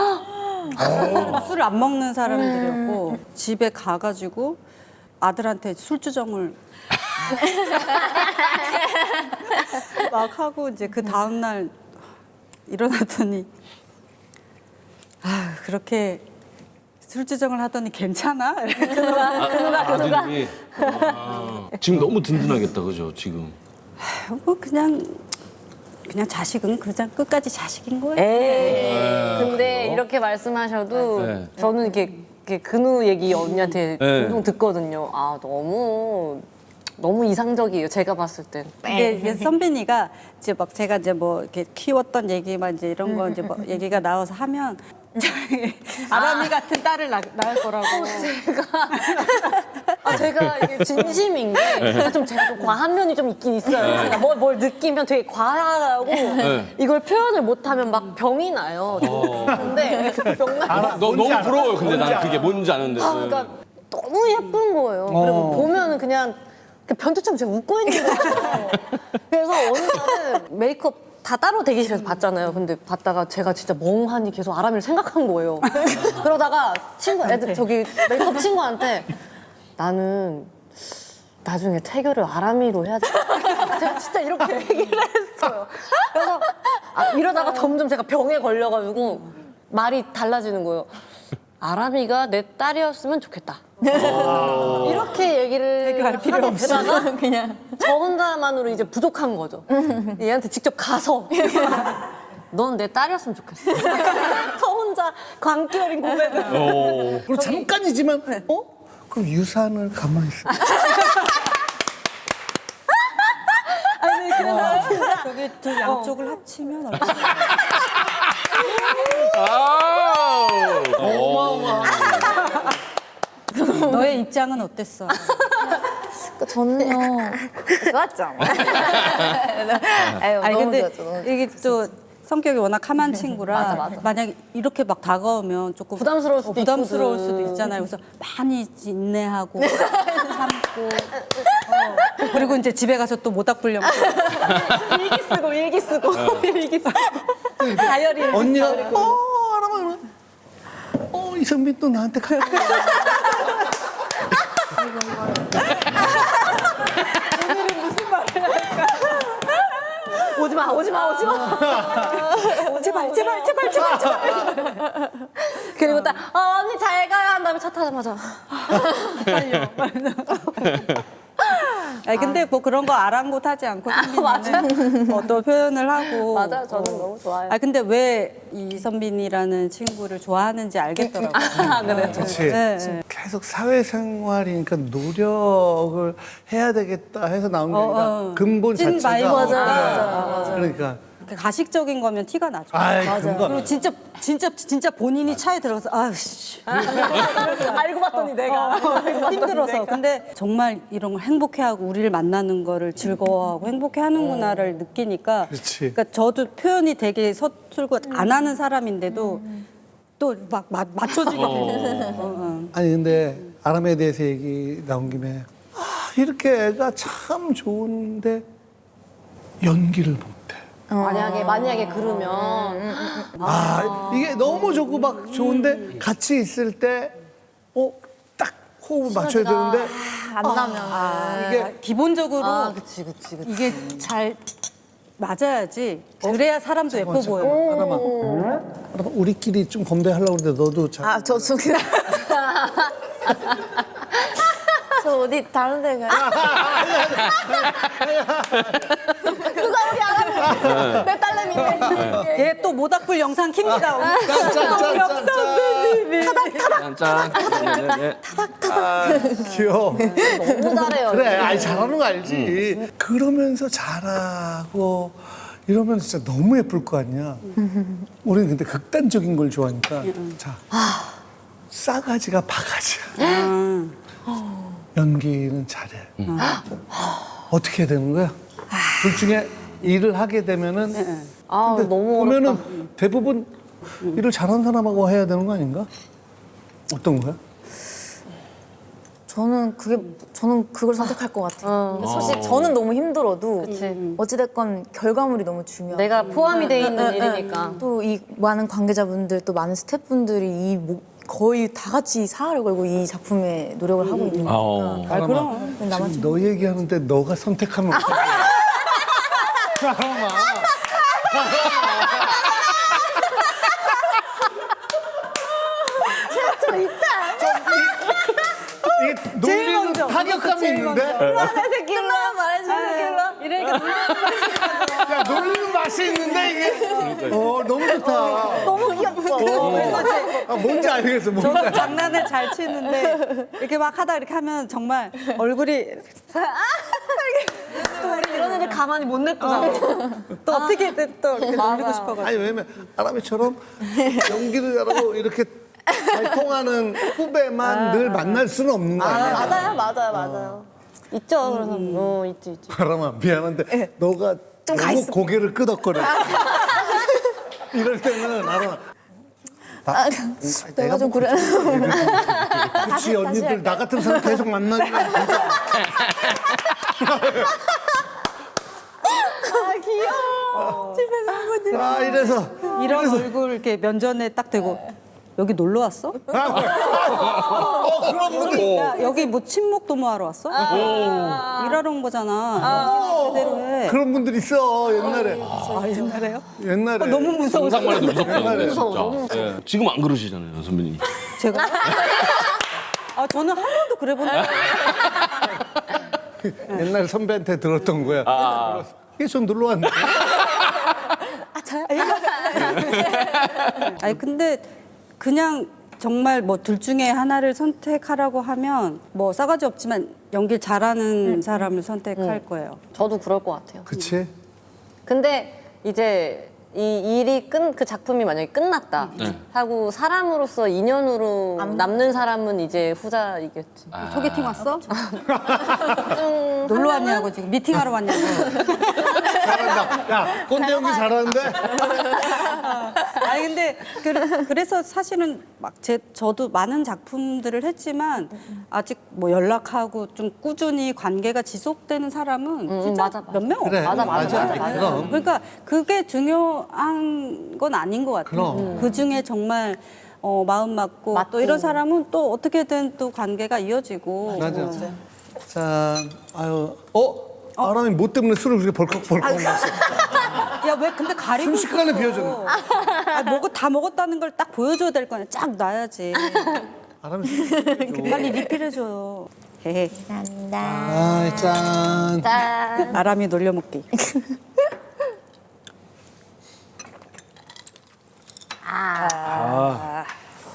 술을 안 먹는 사람들이었고 집에 가가지고 아들한테 술주정을 막 하고 이제 그 다음 날 일어났더니 그렇게 술주정을 하더니 괜찮아? 아들이 지금 너무 든든하겠다, 그죠? 지금. 뭐 그냥 자식은 그냥 끝까지 자식인 거예요. 근데 이렇게 말씀하셔도 네. 저는 이렇게 근우 얘기 언니한테 네. 종종 듣거든요. 너무 이상적이에요. 제가 봤을 땐. 이게 선빈이가 이제 막 제가 이제 뭐 이렇게 키웠던 얘기만 이제 이런 거 이제 뭐 얘기가 나와서 하면 아람이 같은 딸을 낳을 거라고. 제가 이게 진심인 게 좀 제가 좀 과한 면이 좀 있긴 있어요. 제가 뭘 느끼면 되게 과하고 이걸 표현을 못하면 막 병이 나요. 근데 너무 부러워요, 근데 나는 그게 뭔지 아는데. 그러니까 너무 예쁜 거예요. 그리고 보면은 그냥 변태처럼 제가 웃고 있는 거예요. 그래서 어느 날은 메이크업 다 따로 대기실에서 봤잖아요. 근데 봤다가 제가 진짜 멍하니 계속 아람이를 생각한 거예요. 그러다가 애들 저기 메이크업 친구한테 나는 나중에 태교를 아람이로 해야 돼. 제가 진짜 이렇게 얘기를 했어요. 그래서 이러다가 점점 제가 병에 걸려가지고 말이 달라지는 거예요. 아람이가 내 딸이었으면 좋겠다. 이렇게 얘기를 태교할 필요 없이. 되다가 그냥 저 혼자만으로 이제 부족한 거죠. 얘한테 직접 가서 넌 내 딸이었으면 좋겠어. 저 혼자 광기 어린 고백을. 그리고 잠깐이지만, 그럼 유산을 가만히 있어. 저기 저 양쪽을 합치면 너의 입장은 어땠어? 저는요. 좋았죠. 아니 너무 근데 좋았죠. 너무 이게 또 성격이 워낙 함한 친구라 맞아. 만약에 이렇게 막 다가오면 조금 부담스러울 수도 부담스러울 있거든. 수도 있잖아요. 그래서 많이 인내하고 참고 그리고 이제 집에 가서 또 모닥불량 일기 쓰고 다이어리 언니가, 아람아, 이러면, 이성빈 또 나한테 가까이. 오지 마, 오지 마, 오지 마. 제발 제발 제발 제발 제발. 그리고 딱 언니 잘 가요 한 다음에 차 타자마자 아니 근데 뭐 그런 거 아랑곳하지 않고 선빈이는 또 표현을 하고. 맞아요. 저는 너무 좋아요. 아 근데 왜 이선빈이라는 친구를 좋아하는지 알겠더라고요. 그래요? 그렇지. 네, 네. 계속 사회생활이니까 노력을 해야 되겠다 해서 나온 게 아니라 근본 찐 자체가 마이버가. 맞아. 그러니까 가식적인 거면 티가 나죠. 아이 그런 거 그리고 진짜 본인이 차에 들어가서 아씨 알고 봤더니 내가 힘들어서. 근데 정말 이런 걸 행복해하고 우리를 만나는 거를 즐거워하고 행복해하는구나를 느끼니까. 그렇지. 그러니까 저도 표현이 되게 서툴고 안 하는 사람인데도 또 막 맞춰주게 되고. 아니 근데 아람에 대해서 얘기 나온 김에 이렇게 애가 참 좋은데 연기를 못해. 만약에 그러면 이게 너무 좋고 막 좋은데 같이 있을 때 딱 호흡을 맞춰야 되는데 안 나면 이게 기본적으로 그치. 이게 잘 맞아야지. 그래야 사람도 예뻐 보여요. 하나만 우리끼리 좀 건배하려고 그러는데 너도 잘 저 저 어디 다른 데 가요? 누가 우리 알아? 내 딸내미네. 얘 또 모닥불 영상 킵니다. 짠짠. 귀여워. 너무 잘해요. 그래, 아니 잘하는 거 알지. 그러면서 잘하고 이러면 진짜 너무 예쁠 거 아니야. 우리는 근데 극단적인 걸 좋아하니까. 자, 싸가지가 바가지야. 연기는 잘해. 어떻게 되는 거야? 둘 중에 일을 하게 되면은 근데 너무 보면은 대부분 일을 잘하는 사람하고 해야 되는 거 아닌가? 어떤 거야? 저는 그걸 선택할 것 같아요. 근데 사실 저는 너무 힘들어도 어찌됐건 결과물이 너무 중요해요. 내가 포함이 돼 있는 일이니까. 또 이 많은 관계자분들 또 많은 스태프분들이 거의 다 같이 사활을 걸고 이 작품에 노력을 하고 있는 거니까. 그럼. 나만 지금 너 얘기하는데 너가 선택하면 어떡해? 사람아. 이 논리는 타격감이 있는데? 끝나면 말해주세요. 이러니까 야, 놀리는 맛이 있는데, 이게? 너무 좋다. 너무 귀엽죠? 그래서 이제 뭔지 알겠어, 뭔지 저도 알겠어. 장난을 잘 치는데 이렇게 막 하다 이렇게 하면 정말 얼굴이 또 우리 이런 애들 가만히 못 냅두잖아. 또 어떻게든 또 이렇게 놀리고 싶어가지고. 아니, 왜냐면, 아람이처럼 연기도 잘하고 이렇게 잘 통하는 후배만 늘 만날 수는 없는 거 아니야? 맞아요. 있죠. 그래서 있지. 아람아, 미안한데, 너가 너무 고개를 끄덕거려. 이럴 때는, 아람아. 내가 좀 그래. 그치, 언니들, 나 같은 사람 계속 만나니까. 이래서. 이런 얼굴 이렇게 면전에 딱 대고 여기 놀러 왔어? 그런 분들. 야, 여기 뭐 친목 도모하러 왔어? 일하러 온 거잖아. 제대로 해. 그런 분들 있어, 옛날에. 옛날에요? 옛날에. 너무 무서워. 상상만 해도 옛날에. 무섭더라고요, 진짜. 예. 지금 안 그러시잖아요, 선배님. 제가? 저는 한 번도 그래 본 적 없어요. 옛날 선배한테 들었던 거야. 이게 좀 놀러 왔네. 아니 근데 그냥 정말 뭐 둘 중에 하나를 선택하라고 하면 뭐 싸가지 없지만 연기를 잘하는 사람을 선택할 거예요. 저도 그럴 것 같아요. 그치? 근데 이제 이 일이 그 작품이 만약에 끝났다 하고 사람으로서 인연으로 남는 사람은 이제 후자이겠지. 소개팅 왔어? 놀러 왔냐고 지금 미팅하러 왔냐고. 잘한다. 야, 꼰대 연기 잘하는데? 아니 근데 그래서 사실은 막 저도 많은 작품들을 했지만 아직 뭐 연락하고 좀 꾸준히 관계가 지속되는 사람은 진짜 맞아. 몇 명 그래, 없어. 맞아. 그럼. 그러니까 그게 중요한 건 아닌 것 같아요. 그럼. 그 중에 정말 마음 맞고 또 이런 사람은 또 어떻게든 또 관계가 이어지고. 맞아. 자, 아유, 아람이 뭐 때문에 술을 그렇게 벌컥벌컥 마셔? 야, 왜 근데 가리고 순식간에 있어? 비워줬네. 다 먹었다는 걸 딱 보여줘야 될 거 아니야. 쫙 놔야지. 아람이 술 빨리 리필해줘요. 헤헤. 아, 짠. 아람이 놀려먹기.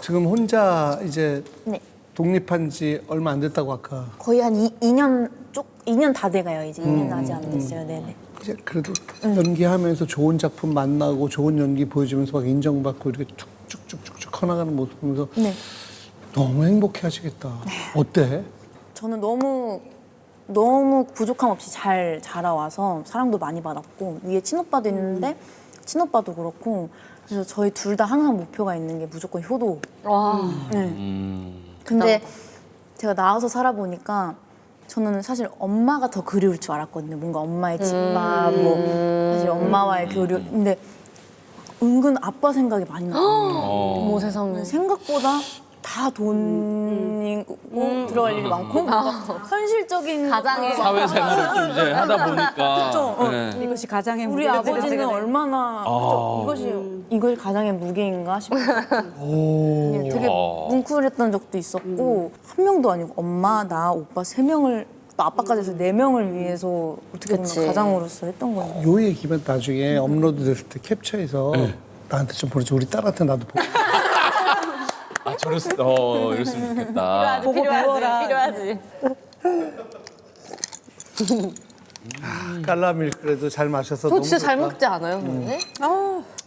지금 혼자 이제 네. 독립한 지 얼마 안 됐다고 아까. 거의 한 2년 다 돼가요. 이제 2년 아직 안 됐어요. 네네. 이제 그래도 연기하면서 좋은 작품 만나고 좋은 연기 보여주면서 막 인정받고 이렇게 쭉쭉쭉쭉 커나가는 모습 보면서 네. 너무 행복해 하시겠다. 어때? 저는 너무 부족함 없이 잘 자라와서 사랑도 많이 받았고 위에 친오빠도 있는데 친오빠도 그렇고 그래서 저희 둘 다 항상 목표가 있는 게 무조건 효도. 네. 근데 제가 나와서 살아보니까 저는 사실 엄마가 더 그리울 줄 알았거든요. 뭔가 엄마의 집밥, 뭐 사실 엄마와의 교류. 근데 은근 아빠 생각이 많이 나요. 어머 세상에. 생각보다 다 돈이고 들어갈 일이 많고 현실적인 가장의 사회생활을 좀 이제 하다 보니까. 네. 이것이 가장의 우리 무게가 아버지는 되는 얼마나 이것이 가장의 무게인가 싶어요. 네, 되게 뭉클했던 적도 있었고 한 명도 아니고 엄마, 나, 오빠 3명을 또 아빠까지 해서 4명을 위해서 어떻게 보면 그치. 가장으로서 했던 거예요. 요 얘기면 나중에 업로드 됐을 때 캡처해서 나한테 좀 보내줘. 우리 딸한테 나도 보고. 아, 이랬으면 좋겠다. 보고 배워라. 필요하지. 깔라밀 그래도 잘 마셔서 저 너무 진짜 잘 좋다. 먹지 않아요? 네?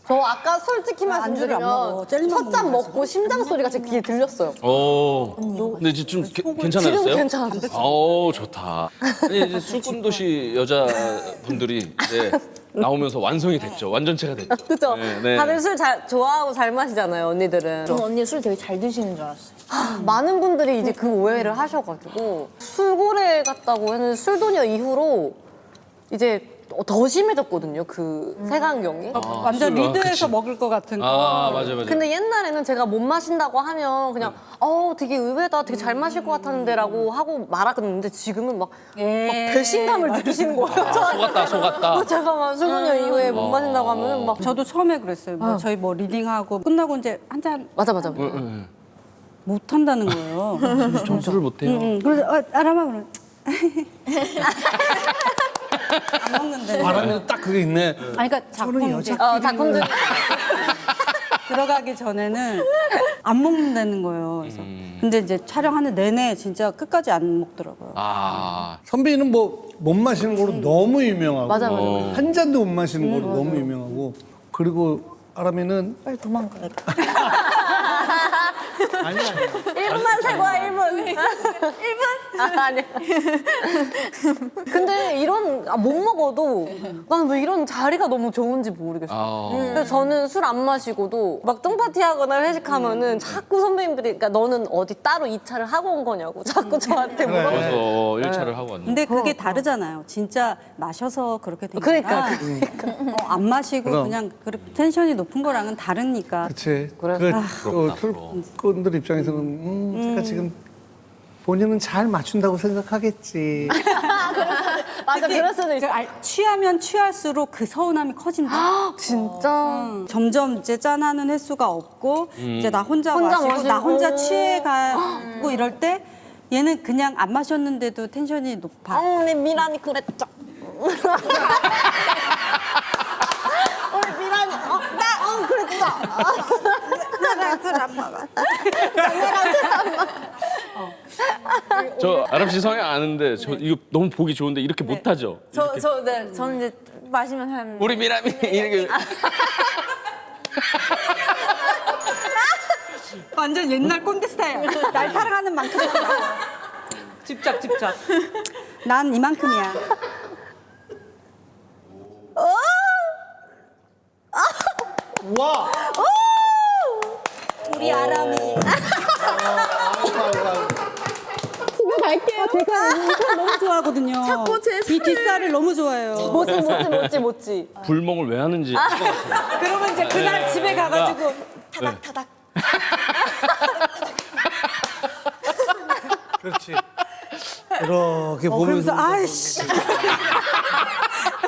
저 아까 솔직히 안주를 안 말씀드리면 먹어. 젤리만 첫 잔 먹는 먹고 심장 소리가 제 귀에 들렸어요. 근데 이제 좀 괜찮았어요? 지금 괜찮아졌어요. 좋다. 아니, 이제 술꾼도시 여자분들이 이제 나오면서 완성이 됐죠. 완전체가 됐죠. 그죠? 네, 네. 다들 술 좋아하고 잘 마시잖아요, 언니들은. 저는 언니 술 되게 잘 드시는 줄 알았어요. 많은 분들이 이제 그 오해를 하셔가지고 술고래 같다고 했는데 술도녀 이후로 이제 더 심해졌거든요, 그 세강경이. 완전 술, 리드해서 그치. 먹을 것 같은 거. 맞아. 근데 옛날에는 제가 못 마신다고 하면 그냥 되게 의외다, 되게 잘 마실 것 같았는데 라고 하고 말았는데 지금은 막 배신감을 느끼시는 거예요. 속았다. 제가 막 술도녀 이후에 못 마신다고 하면 막 저도 처음에 그랬어요. 저희 뭐 리딩하고 끝나고 이제 한 잔 맞아. 못 한다는 거예요. 점수를 못해요. 그래서 아람아 그래. 안 먹는데. 바람에도 딱 그게 있네. 아니 그러니까 작품 이제 작품들 들어가기 전에는 안 먹는다는 거예요. 그래서 근데 이제 촬영하는 내내 진짜 끝까지 안 먹더라고요. 선배는 뭐 못 마시는 거로 너무 유명하고 맞아. 한 잔도 못 마시는 거로 너무 유명하고 그리고 아람이는 빨리 도망가야 돼. 아니야. 1분만 세고 와, 1분. 1분? 아니. 근데 이런, 못 먹어도 난 왜 이런 자리가 너무 좋은지 모르겠어요. 근데 저는 술 안 마시고도 막 똥파티 하거나 회식하면은 자꾸 선배님들이, 그러니까 너는 어디 따로 2차를 하고 온 거냐고 자꾸 저한테 물어봐요. 그래서 1차를 하고 왔는데. 근데 그게 다르잖아요. 진짜 마셔서 그렇게 된 거랑 안 마시고 그럼. 그냥 텐션이 높은 거랑은 다르니까. 그치. 부럽다, 술꾼들 입장에서는 제가 지금 본인은 잘 맞춘다고 생각하겠지. 맞아, 그럴 수도 있어. 취하면 취할수록 그 서운함이 커진다. 진짜? 점점 이제 짠하는 횟수가 없고 이제 나 혼자 마시고 나 혼자 취해가고 이럴 때 얘는 그냥 안 마셨는데도 텐션이 높아. 우리 미란이 그랬죠. 우리 미란이, 그랬죠. 나랑 술안 먹어. 저 아람 씨 성향 아는데 저 이거 너무 보기 좋은데 이렇게 못하죠? 저는 이제 마시면 한 우리 미남이 이렇게 완전 옛날 꼰대 스타일. 날 사랑하는 만큼 집착. 난 이만큼이야. 와. 우리 아람이. 제가 너무 좋아하거든요. 자꾸 제 이 뒷살을 너무 좋아해요. 못지. 불멍을 왜 하는지. 그러면 이제 그날 집에 가가지고 타닥. 그렇지. 이렇게 그러면서 보면서 아이씨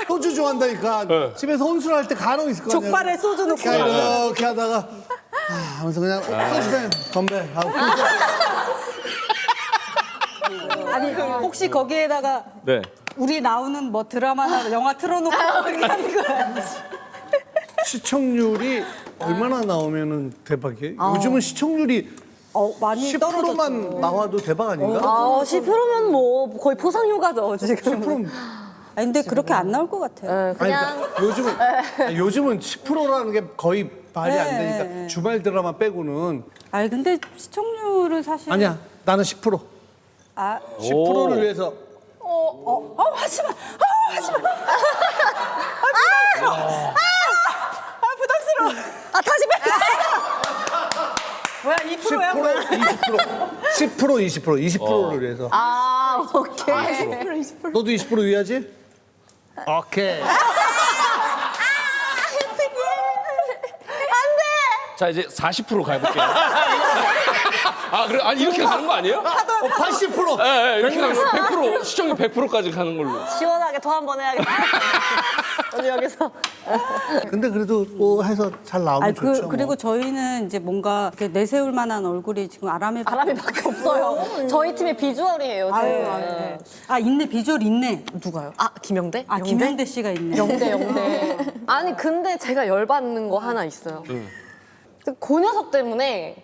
소주 좋아한다니까. 집에서 혼술할 때 간혹 있을 거 아니야. 족발에 소주 넣고 이렇게 하다가 하면서 그냥 소주병 건배 하고. 아니 혹시 거기에다가 네. 우리 나오는 뭐 드라마나 영화 틀어놓고 그렇게 하는 거야. 시청률이 얼마나 나오면은 대박이에요? 요즘은 시청률이 많이 10%만 나와도 대박 아닌가? 아, 10%면 뭐 거의 포상휴가죠, 지금. 10%면 아니 근데 그렇게 안 나올 것 같아요. 네, 아니, 그냥 그러니까 요즘은 10%라는 게 거의 말이 안 네, 되니까 네. 주말 드라마 빼고는 아니 근데 시청률은 사실 아니야 나는 10% 아 10%를 위해서 하지마 하지마 부담스러워 아, 다시 뺄게. 뭐야 2%야 뭐야 10% 20% 20%를 위해서 아, 오케이. 너도 20% 위하지? 오케이 자 이제 40% 가볼게요. 아 그래 아니 이렇게 가는 거 아니에요? 80% 예, 예, 이렇게 가는 거 100% 시청률 100%까지 가는 걸로. 시원하게 더 한 번 해야겠다. 오늘 여기서. 근데 그래도 뭐 해서 잘 나오면 아니 좋죠 그리고 저희는 이제 뭔가 이렇게 내세울 만한 얼굴이 지금 아람에 바람이밖에 없어요. 저희 팀의 비주얼이에요. 지금. 아 있네 비주얼 있네 누가요? 아, 김영대? 아 김영대 씨가 있네 영대. 아니, 근데 제가 열받는 거 하나 있어요. 그 녀석 때문에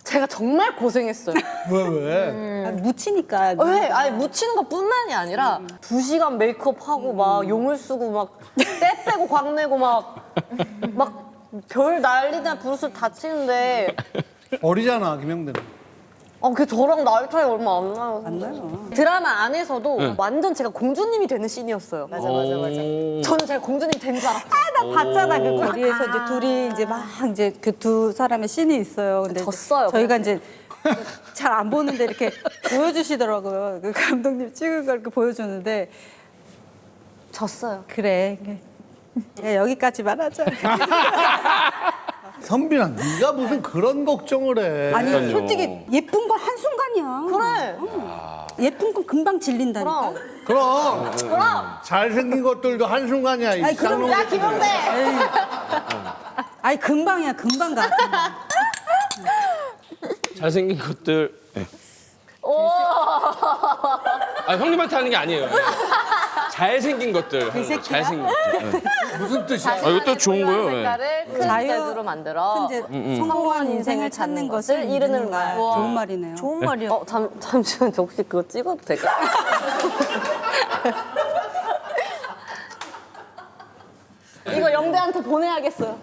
제가 정말 고생했어요. 왜? 아, 묻히니까 왜? 아니, 묻히는 것뿐만이 아니라 2시간 메이크업하고 막 용을 쓰고 막 때 빼고 광 내고 막 별 난리나 부르스 다 치는데 어리잖아 김영대는 걔 저랑 나이 차이 얼마 안 나요. 안 나요. 드라마 안에서도 완전 제가 공주님이 되는 씬이었어요. 맞아. 저는 제가 공주님 된 줄 알았어요. 나 봤잖아 그 거리에서 이제 둘이 이제 막 이제 그 두 사람의 씬이 있어요. 근데 졌어요, 저희가 이제 잘 안 보는데 이렇게 보여주시더라고요. 그 감독님 찍은 걸 이렇게 보여주는데 졌어요. 그래 야, 여기까지만 하자. 선빈아 네가 무슨 그런 걱정을 해 아니 그러니까요. 솔직히 예쁜 건 한 순간이야. 그래. 예쁜 건 금방 질린다니까. 그럼. 그럼 잘생긴 것들도 한순간이야 이 아니, 그럼 쌍놈 야, 것들이. 김영대. 아니 금방이야 금방 가. 잘생긴 것들. 네. 오. 아 형님한테 하는 게 아니에요. 네. 잘생긴 것들. 하는 거. 잘생긴 것들. 네. 무슨 뜻이야? 이것도 좋은 거예요. 네. 색깔을 큰 자유- 재주로 만들어 이제 성공한 인생을 찾는 것을 이르는 말. 좋은 말이네요. 좋은 말이야. 잠시만, 저 혹시 그거 찍어도 될까요? 이거 영대한테 보내야겠어요.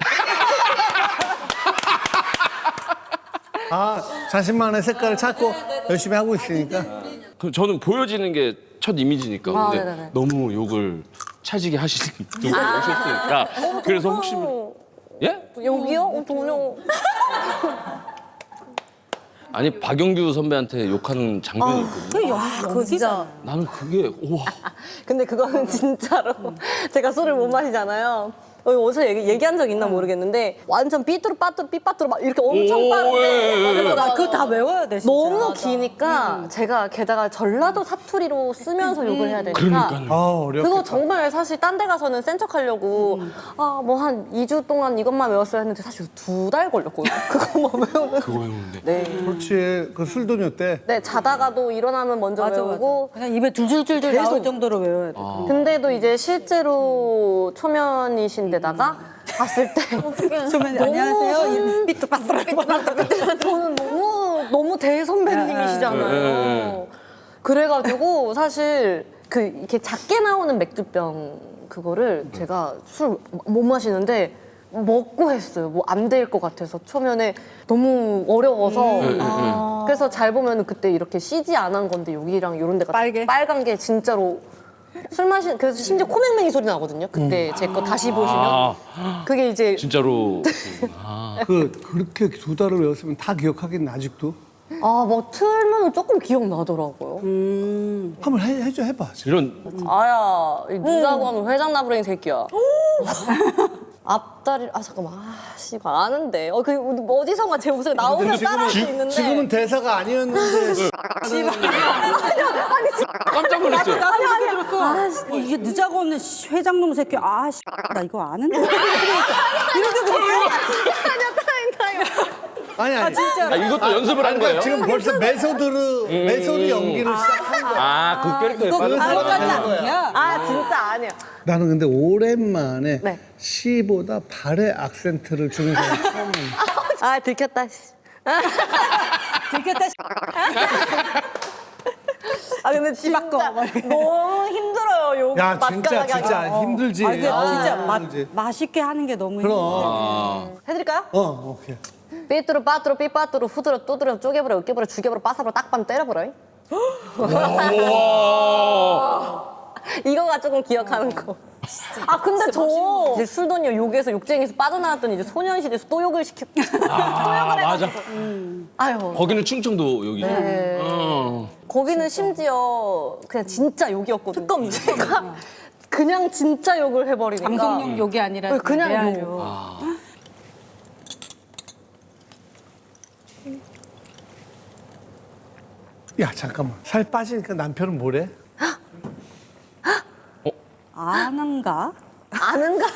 아 자신만의 색깔을 찾고 열심히 하고 있으니까 그 저는 보여지는 게 첫 이미지니까. 근데 네네네. 너무 욕을 차지게 하시는 분이 오셨으니까. 그래서 혹시 예? 여기요? 전혀. 아니 박영규 선배한테 욕하는 장면이 있거든요. 그거 진짜 나는 그게 우와. 근데 그거는 진짜로 제가 술을 못 마시잖아요. 어디서 얘기한 적 있나 모르겠는데 완전 삐뚤빠뚤 막 이렇게 엄청 오, 빠른데 아, 그거 다 외워야 돼 진짜. 너무 기니까 제가 게다가 전라도 사투리로 쓰면서 욕을 해야 되니까 그러니까요. 아 어렵겠다 그거 정말 사실 딴 데 가서는 센 척하려고 뭐 한 2주 동안 이것만 외웠어야 했는데 사실 2달 걸렸거든요. 그거만 외우면. 그거 외우는데. 네. 그렇지 그 술도녀 때 네, 자다가도 일어나면 먼저 맞아, 외우고 그냥 입에 줄줄줄줄 나올 계속. 정도로 외워야 돼. 근데도 이제 실제로 초면이신데다가 봤을 때 그러면 안녕하세요. 삐뚤빠뚤. 저는 너무 대선배님이시잖아요. 그래가지고 사실 그 이렇게 작게 나오는 맥주병 그거를 제가 술 못 마시는데 먹고 했어요. 뭐 안 될 것 같아서 초면에 너무 어려워서. 그래서 잘 보면 그때 이렇게 CG 안 한 건데 여기랑 이런 데가 빨간 게 진짜로 술 마신 그래서 심지어 코맹맹이 소리 나거든요. 그때 제 거 다시 보시면 그게 이제 진짜로. 그렇게 2달을 외웠으면 다 기억하겠네 아직도 뭐 틀면 조금 기억나더라고요. 한번 해봐 이런 아야, 이 누자고 하면 회장 나부랭이 새끼야. 앞다리 잠깐만 씨 이거 아는데 그 어디선가 제 목소리 나오면 따라할 수 있는데 지금은 대사가 아니었는데 깜짝 놀랐어요. 나도 그렇게 들었어. 이게 늦자고는 회장놈 새끼. 나 이거 아는데. 이렇게 들었어. 아니 진짜. 이것도 연습을 한 거예요? 지금 벌써 메소드 연기를 시작한 거야. 그 캐릭터에 이거 빠져서. 그거까지 아니야. 진짜 아니야. 나는 근데 오랜만에 네. 시보다 발에 악센트를 주는 사람 처음. 들켰다. 들켰다. 근데 진짜 너무 힘들어요. 욕 야 진짜 맛깔나게 하기가. 힘들지. 이게 아우, 진짜 힘들지. 맛있게 하는 게 너무 힘들어. 그럼. 해드릴까요? 오케이. 삐뚤어 빠뚤어 삐빠뚤어 후들어 뚜드려 쪼개버려 으깨버려 죽여버려 빠사버려 딱밤 때려버려. 이거가 조금 기억하는 거. 근데 저 이제 술돈이요 욕에서 욕쟁이에서 빠져나왔더니 이제 소년시대에서 또 욕을 시켰. 맞아. 아유. 거기는 충청도 여기죠. 네. 거기는 심지어 그냥 진짜 욕이었거든요. 특검 제가 그냥 진짜 욕을 해버리니까. 방송용 욕이 아니라 그냥 레알 욕. 야 잠깐만. 살 빠지니까 남편은 뭐래? 아는가? 아는가?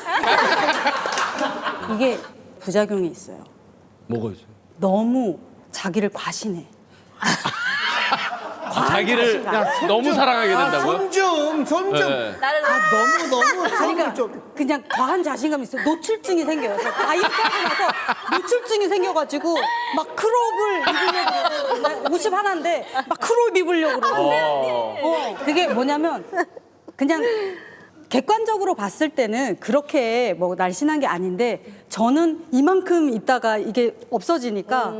이게 부작용이 있어요. 뭐가 있어요? 너무 자기를 과신해. 자기를 너무 사랑하게 된다고요? 손 좀. 네. 너무 그러니까 그냥 과한 자신감이 있어. 노출증이 생겨요. 그래서 다이어트 하고 나서 노출증이 생겨가지고 막 크롭을 입으려고 그러고 50 하나인데 막 크롭 입으려고 그러고. 그게 뭐냐면 그냥 객관적으로 봤을 때는 그렇게 뭐 날씬한 게 아닌데 저는 이만큼 있다가 이게 없어지니까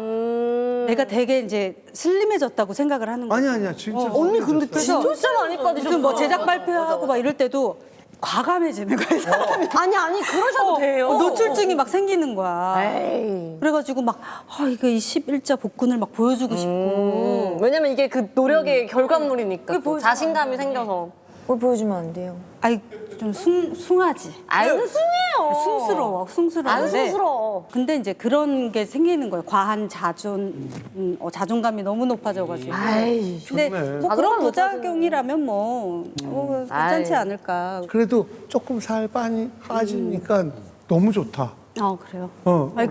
내가 되게 이제 슬림해졌다고 생각을 하는 거예요. 아니야 진짜. 언니 근데 그래서 진짜 많이 빠지셨어. 무슨 뭐 제작 발표하고 막 이럴 때도 과감해지는 거예요. 사람이. 아니 그러셔도 돼요. 노출증이 막 생기는 거야. 에이. 그래가지고 막 이거 이 11자 복근을 막 보여주고 싶고. 왜냐면 이게 그 노력의 결과물이니까 그게 또 보여주면 자신감이 생겨서. 뭘 보여주면 안 돼요. 아이 좀 숭하지. 안 숭해요. 숭스러운데. 안 숭스러워. 근데 이제 그런 게 생기는 거예요. 과한 자존감이 너무 높아져가지고. 아이. 근데 좋네. 뭐 그런 자존감 부작용이라면 뭐 괜찮지 아이. 않을까. 그래도 조금 살 빠지니까 너무 좋다. 그래요.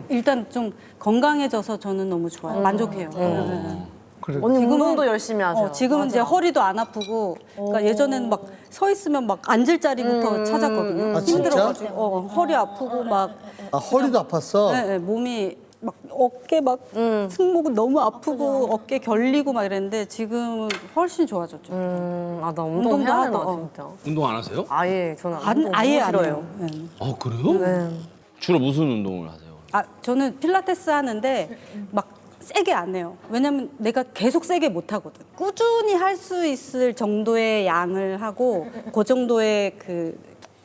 일단 좀 건강해져서 저는 너무 좋아요. 만족해요. 네. 그래. 언니 지금은- 운동도 열심히 하세요. 지금은 이제 허리도 안 아프고, 그러니까 예전에는 막 서 있으면 막 앉을 자리부터 찾았거든요. 아, 진짜? 힘들어가지고 허리 아프고 막 허리도 아팠어. 네, 몸이 막 어깨 막 승모근 너무 아프고 어깨 결리고 막 이랬는데 지금은 훨씬 좋아졌죠. 나 운동도 운동해야 되나 하고, 진짜. 운동 안 하세요? 아예 저는 운동 아예 너무 안 싫어요. 해요. 네. 그래요? 주로 무슨 운동을 하세요? 저는 필라테스 하는데 막 세게 안 해요. 왜냐면 내가 계속 세게 못 하거든. 꾸준히 할 수 있을 정도의 양을 하고 그 정도의 그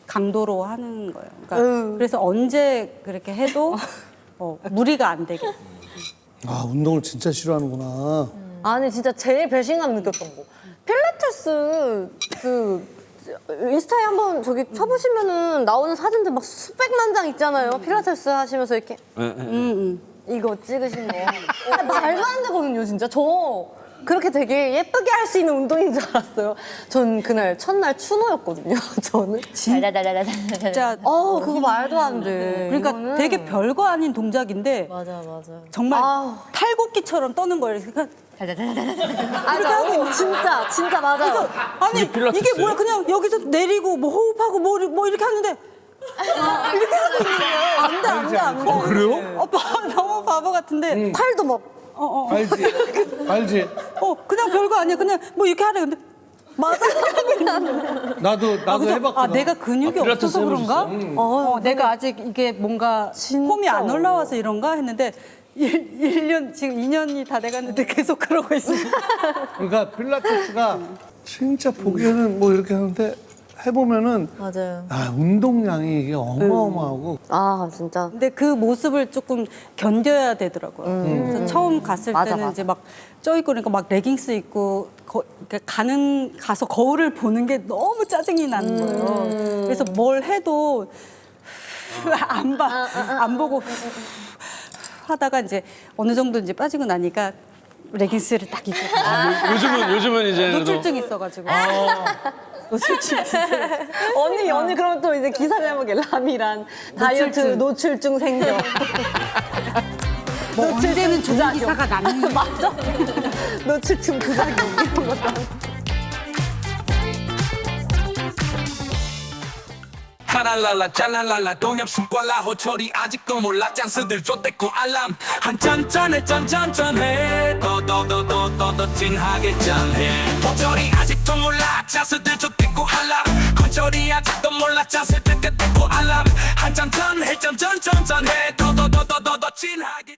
강도로 하는 거예요. 그러니까 그래서 언제 그렇게 해도 무리가 안 되게. 운동을 진짜 싫어하는구나. 아니 진짜 제일 배신감 느꼈던 거. 필라테스 그 인스타에 한번 저기 쳐보시면은 나오는 사진들 막 수백만 장 있잖아요. 필라테스 하시면서 이렇게 이거 찍으신 거. 말도 안 되거든요, 진짜. 저 그렇게 되게 예쁘게 할 수 있는 운동인 줄 알았어요. 전 그날 첫날 추노였거든요, 저는. 진짜 그거 말도 안 돼. 그러니까 이거는. 되게 별거 아닌 동작인데 맞아. 정말 탈곡기처럼 떠는 거예요. 그러니까 맞아. 진짜 맞아요. 그래서 아니 그게 필라테스예요? 이게 뭐야 그냥 여기서 내리고 뭐 호흡하고 뭐 이렇게 하는데 이렇게 하고 있는 거예요. 안 돼. 그래요? 오빠 너무 바보 같은데 팔도 막 알지? 그냥 별거 아니야. 그냥 뭐 이렇게 하래. 근데 나도 그래서 해봤거든. 내가 근육이 필라테스 없어서 그런가? 내가 아직 이게 뭔가 폼이 안 올라와서 이런가 했는데 1년 지금 2년이 다 돼갔는데 계속 그러고 있어요. 그러니까 필라테스가 진짜 보기에는 뭐 이렇게 하는데 해보면은 맞아요. 운동량이 이게 어마어마하고 진짜. 근데 그 모습을 조금 견뎌야 되더라고요. 그래서 처음 갔을 때는 맞아. 이제 막 쪄 있고 그러니까 막 레깅스 입고 가서 거울을 보는 게 너무 짜증이 나는 거예요. 그래서 뭘 해도 안 보고 하다가 이제 어느 정도 이제 빠지고 나니까 레깅스를 딱 입고 요즘은 이제 노출증 있어가지고 노출증 언니 그럼 또 이제 기사 제목에 라미란 다이어트 노출증 생겨. 뭐 언제는 좋은 기사가 나는 맞아. 노출증 부작용 이런 것도. 파랄랄라 짤랄랄라 동엽승과라 호철이 아직도 몰라 짠스들 쫓대고 알람 한참 전에 짠짠짠해 더더더더더 진하게 짠해 호철이 아직도 몰라 짠스들 쫓대고 알람 호철이 아직도 몰라 짠스들 쫓대고 알람 한참 전에 짠짠짠짠해 더더더더더 진하게